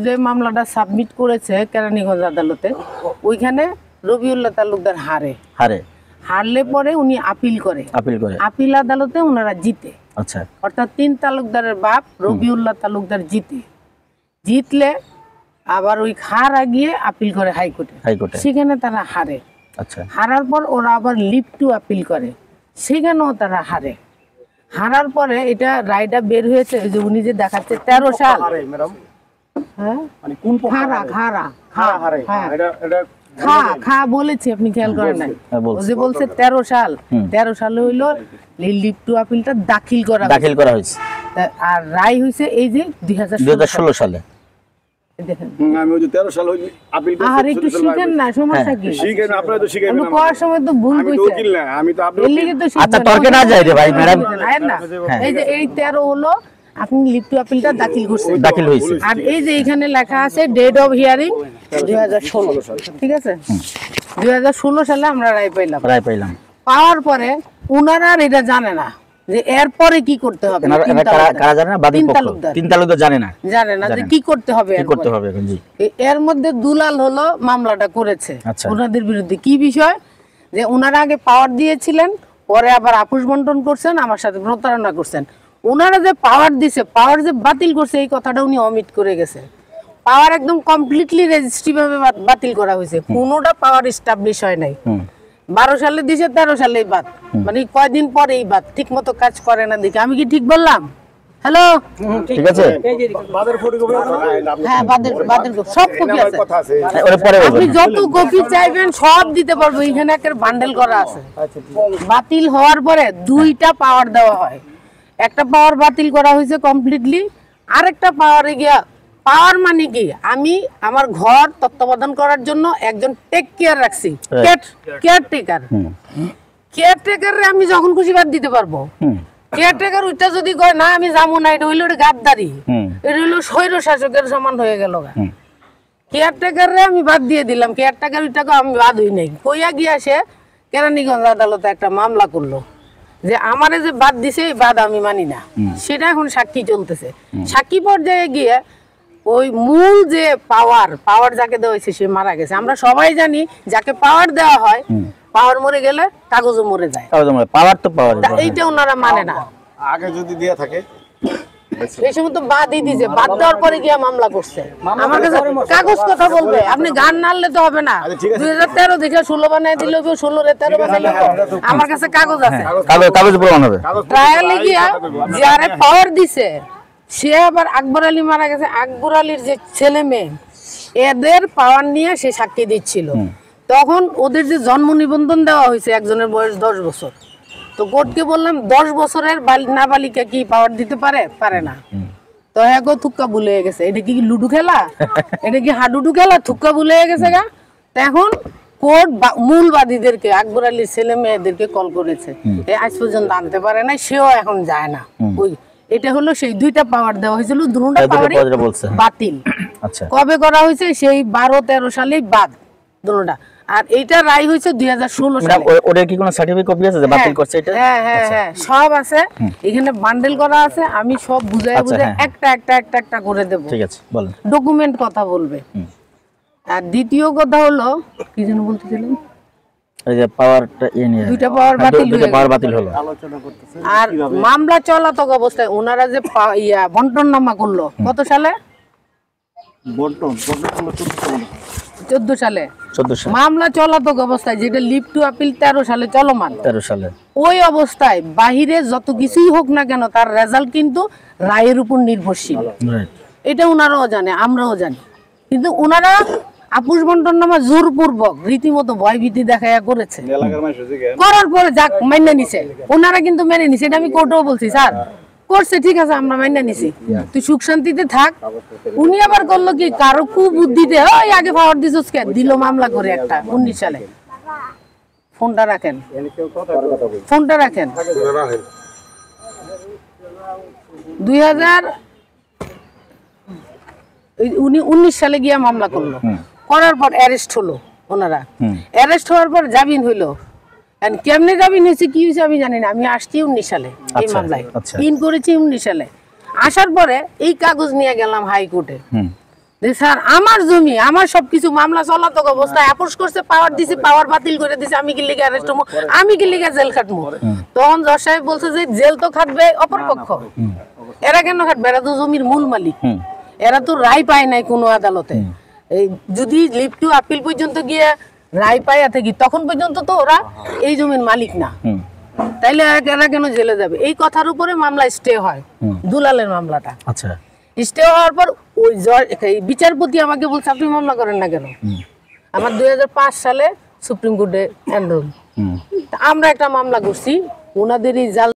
যে মামলাটা সাবমিট করেছে কেরানীগঞ্জ আদালতে, ওইখানে রবিউল্লাহ তালুকদার হারলে পরে উনি আপিল করে আপিল আদালতে ওনারা জিতে। আচ্ছা, অর্থাৎ 3 তালুকদারের বাপ রবিউল্লাহ তালুকদার জিতলে আবার ওই হারা গিয়ে আপিল করে হাইকোর্টে, সেখানে তারা হারে। আচ্ছা, হারার পর ওরা আবার লিভ টু আপিল করে, সেখানেও তারা হারার পরে এটা রায়টা বের হয়েছে যে উনি যে দেখাচ্ছে 13 সাল। বলেছি আপনি খেয়াল করেন নাই, যে বলছে 13 সাল, 13 সালে হইলো লিভ টু আপিলটা দাখিল করা হয়েছে, আর রায় হয়েছে এই যে 2016 সালে। আমি ওই যে 13 সাল আপিল করছি। আর একটু শিখেন না, সমস্যা কি? শিখেন, আপনারা তো শিখাইবেন না। কোয়ার সময় তো ভুল কইছে। আমি তো উকিল না, আমি তো আপনাদের। আচ্ছা, তর্কে না যাই রে ভাই ম্যাডাম। এই যে এই 13 হলো আপনি লিভ টু আপিলটা দাখিল হয়েছে, আর এই যে এখানে লেখা আছে ডেট অফ হিয়ারিং 2016, ঠিক আছে? 2016 সালে আমরা রায় পাইলাম। পাওয়ার পরে উনারা আর এটা জানে না যে এরপরে কি করতে হবে। কারা জানে না? বাদী পক্ষ 3 তালুকদার জানে না যে কি করতে হবে এখন। জি, এর মধ্যে দুলাল হলো মামলাটা করেছে ওনাদের বিরুদ্ধে। কি বিষয়? যে ওনারা আগে পাওয়ার দিয়েছিলেন, পরে আবার আপোষ বন্টন করছেন, আমার সাথে প্রতারণা করছেন। ওনারা যে পাওয়ার দিছে, পাওয়ার যে বাতিল করছে, এই কথাটা উনি অমিট করে গেছে। পাওয়ার একদম কমপ্লিটলি রেজিস্ট্রি ভাবে বাতিল করা হয়েছে, কোনোটা পাওয়ার এস্টাবলিশ হয় নাই। 12 সালে দিছে, 13 সালেই বাদ, মানে কয়দিন পরে এই বাদ, ঠিক মতো কাজ করে না দেখে। আমি কি ঠিক বললাম? হ্যালো, ঠিক আছে? হ্যাঁ, বাদের সব কপি আছে, আপনি যত কপি চাইবেন সব দিতে পারবো। এখানে একটা বান্ডেল করা আছে। বাতিল হওয়ার পরে 2টা পাওয়ার দেওয়া হয়। একটা পাওয়ার বাতিল করা হয়েছে কমপ্লিটলি, আরেকটা পাওয়ারে গিয়া, পাওয়ার মানে কি, আমি আমার ঘর তত্ত্বাবধান করার জন্য একজন টেক কেয়ার রাখছি, কেয়ারটেকারে আমি যখন খুশি বাদ দিতে পারবো। কেয়ারটেকার ওইটা যদি কয় না আমি যাবো না, এটা হইলো গাদ্দারি, এটা হইলো স্বৈর শাসকের সমান হয়ে গেল। কেয়ারটেকারে আমি বাদ দিয়ে দিলাম, কেয়ারটেকার ওইটাকে আমি বাদ হই নাই। কইয়া গিয়া সে কেরানীগঞ্জ আদালতে একটা মামলা করলো যে আমারে যে বাদ দিছে এই বাদ আমি মানি না। সেটা এখন সাক্ষী চলতেছে। সাক্ষী পর্যায়ে গিয়ে ওই মূল যে পাওয়ার যাকে দেওয়া হয়েছে সে মারা গেছে। আমরা সবাই জানি যাকে পাওয়ার দেওয়া হয়, পাওয়ার মরে গেলে কাগজও মরে যায়। এইটা ওনারা মানে না। আগে যদি দেয়া থাকে এই সময় তো বাদই দিছে, বাদ দেওয়ার পরে গিয়া মামলা করছে। আমার কাছে কাগজ কথা বলবে, আপনি গান নাড়লে তো হবে না। 2013 দেখে 16 বানাই দিল, 16 রে 13 বানাইলো। আমার কাছে কাগজ আছে, কাগজ প্রমাণ হবে। ট্রায়ালে গিয়া যারে পাওয়ার দিছে সে আবার আকবর আলী মারা গেছে, আকবর আলীর যে ছেলে মেয়ে, এদের পাওয়ার নিয়ে সে সাক্ষী দিচ্ছিল। তখন ওদের যে জন্ম নিবন্ধন দেওয়া হয়েছে, একজনের বয়স 10 বছর। তো কোর্টকে বললাম 10 বছরের নাবালিকা কি পাওয়ার দিতে পারে না। তো এগো থুক্কা ভুলে গেছে, এটা কি লুডু খেলা, এটা কি হাডুডু খেলা, থুক্কা ভুলে গেছে গা। এখন কোর্ট মূল বাদীদেরকে, আকবর আলীর ছেলে মেয়েদেরকে কল করেছে, আজ পর্যন্ত আনতে পারে না, সেও এখন যায় না। ওই এটা হলো সেই 2টা পাওয়ার দেওয়া হয়েছিল, দুটোটা পাওয়ারই বাতিল। কবে করা হয়েছে? সেই 12-13 সালেই বাদ দুটোটা। আর এইটা রায় হয়েছে 2016 সালে। ওদের কি কোনো সার্টিফিকেট কপি আছে যে বাতিল করছে এটা? হ্যাঁ, সব আছে এখানে, বান্ডেল করা আছে। আমি সব বুঝাই একটা করে দেব। ঠিক আছে, বলেন। ডকুমেন্ট কথা বলবে। আর দ্বিতীয় কথা হলো, কি যেন বলতেছিলাম, এই যে পাওয়ারটা নিয়ে 2টা পাওয়ার বাতিল হলো। আর মামলা চলাতক অবস্থায় ওনারা যে বন্টন নামা করলো কত সালে? বন্টন 14 সালে। মামলা চলাতক অবস্থায়, যেটা লিভ টু আপিল 13 সালে চলমান, ওই অবস্থায় বাহিরে যত কিছুই হোক না কেন তার রেজাল্ট কিন্তু রায়ের উপর নির্ভরশীল। এটা ওনারাও জানে, আমরাও জানি। কিন্তু ওনারা আপোষ বন্টন নামা জোরপূর্বক রীতিমতো ভয়ভীতি দেখাইয়া করেছে। করার পরে যাক মাইনা নিছে, ওনারা কিন্তু মেনে নিছে। এটা আমি কোর্টেও বলছি, স্যার করছে ঠিক আছে, আমরা মাইনা নিছি, তুই সুখ শান্তিতে থাক। উনি আবার করলো কি, কারো কুবুদ্ধিতে ওই আগে পাওয়ার দিছস কে, দিল মামলা করে একটা 19 সালে। ফোনটা রাখেন 2019 সালে গিয়া মামলা করলো। করার পর অ্যারেস্ট হলো ওনারা। অ্যারেস্ট হওয়ার পর জামিন হইলো। কেমনে জামিন হয়েছে, কি হয়েছে আমি জানি না। আমি আসছি 19 সালে এই মামলায়, ইন করেছি 19 সালে। আসার পরে এই কাগজ নিয়ে গেলাম হাইকোর্টে, হুম যে স্যার আমার জমি আমার সবকিছু মামলা চলাতক অবস্থায় আপোষ করছে, পাওয়ার দিছে, পাওয়ার বাতিল করে দিছে, আমি কি লিগে অ্যারেস্ট হবো, আমি কি লিগে জেল খাটবো। তখন জজ সাহেব বলছে যে জেল তো খাটবে অপরপক্ষ, এরা কেন খাটবে, এরা তো জমির মূল মালিক, এরা তো রায় পায় নাই কোনো আদালতে। এই যদি লিভ টু আপিল পর্যন্ত গিয়ে রায় পাইয়া থাকি তখন পর্যন্ত তো ওরা এই জমির মালিক না, তাইলে এরা কেন জেলে যাবে। এই কথার উপরে মামলা স্টে হয়, দুলালের মামলাটা। আচ্ছা স্টে হওয়ার পর ওই বিচারপতি আমাকে বলছে আপনি মামলা করেন না কেন। আমার 2005 সালে সুপ্রিম কোর্টে এনরোল, আমরা একটা মামলা করছি ওনাদেরই জাল